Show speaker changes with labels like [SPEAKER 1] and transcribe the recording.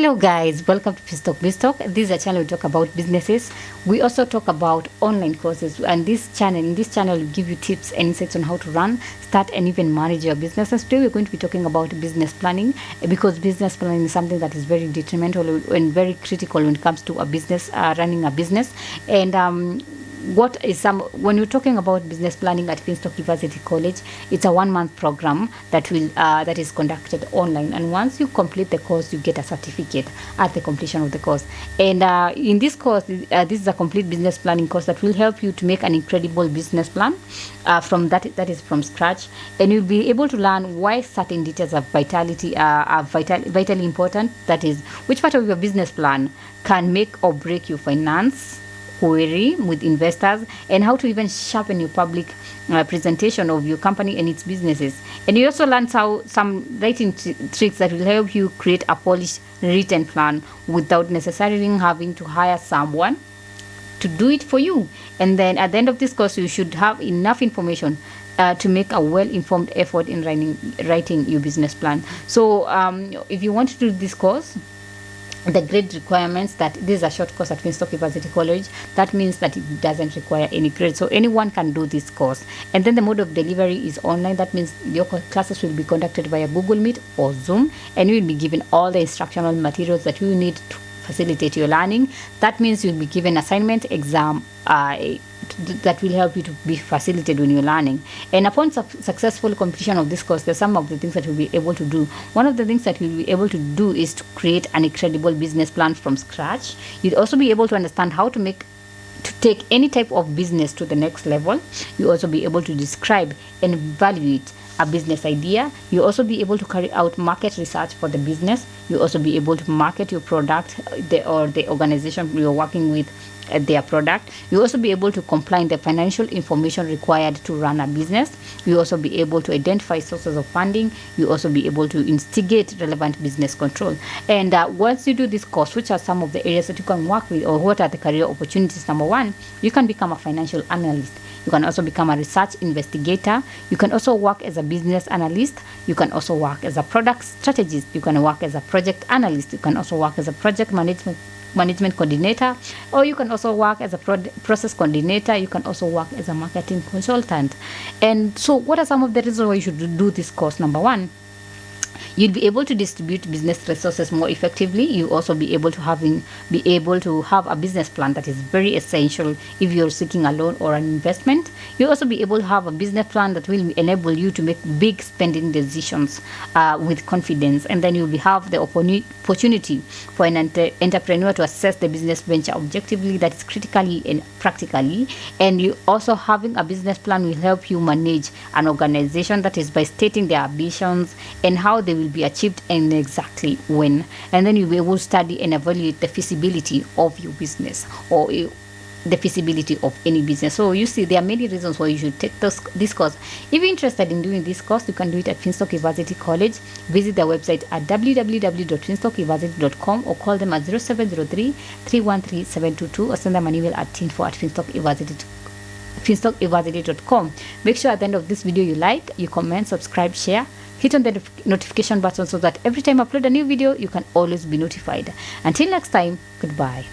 [SPEAKER 1] Hello guys, welcome to Finstock. This is a channel we talk about businesses. We also talk about online courses, and in this channel we give you tips and insights on how to run, start and even manage your businesses. Today we're going to be talking about business planning, because business planning is something that is very detrimental and very critical when it comes to a business, running a business. And when you're talking about business planning at Finstock Evarsity College, it's a 1-month program that is conducted online, and once you complete the course you get a certificate at the completion of the course. And in this course, this is a complete business planning course that will help you to make an incredible business plan from from scratch, and you'll be able to learn why certain details of vitally important. That is, which part of your business plan can make or break your finance query with investors, and how to even sharpen your public presentation of your company and its businesses. And you also learn some writing tricks that will help you create a polished written plan without necessarily having to hire someone to do it for you. And then at the end of this course, you should have enough information to make a well-informed effort in writing your business plan. So if you want to do this course, the grade requirements, that this is a short course at Finstock Evarsity College. That means that it doesn't require any grade, so anyone can do this course. And then the mode of delivery is online. That means your classes will be conducted via Google Meet or Zoom, and you will be given all the instructional materials that you need to facilitate your learning. That means you'll be given assignment, exam that will help you to be facilitated when you're learning. And upon successful completion of this course, there's some of the things that you'll be able to do. One of the things that you'll be able to do is to create an incredible business plan from scratch. You'll also be able to understand how to take any type of business to the next level. You'll also be able to describe and evaluate a business idea. You'll also be able to carry out market research for the business. You'll also be able to market your product or the organization you're working with their product. You'll also be able to compile the financial information required to run a business. You'll also be able to identify sources of funding. You'll also be able to instigate relevant business control. And once you do this course, which are some of the areas that you can work with, or what are the career opportunities? Number one, you can become a financial analyst. You can also become a research investigator. You can also work as a business analyst. You can also work as a product strategist. You can work as a project analyst. You can also work as a project management coordinator, or you can also work as a process coordinator. You can also work as a marketing consultant. And so what are some of the reasons why you should do this course? Number one, you'll be able to distribute business resources more effectively. You'll also be able to have a business plan that is very essential if you're seeking a loan or an investment. You'll also be able to have a business plan that will enable you to make big spending decisions with confidence. And then you'll have the opportunity for an entrepreneur to assess the business venture objectively, that is critically and practically. And you also having a business plan will help you manage an organization, that is by stating their ambitions and how they will be achieved and exactly when. And then you'll be able to study and evaluate the feasibility of your business, or the feasibility of any business. So you see, there are many reasons why you should take this course. If you're interested in doing this course, you can do it at Finstock Evarsity College. Visit their website at www.finstockevarsity.com, or call them at 0703 313 722, or send them an email at info@finstockevarsity.com. Make sure at the end of this video you comment, subscribe, share. Hit on the notification button so that every time I upload a new video, you can always be notified. Until next time, goodbye.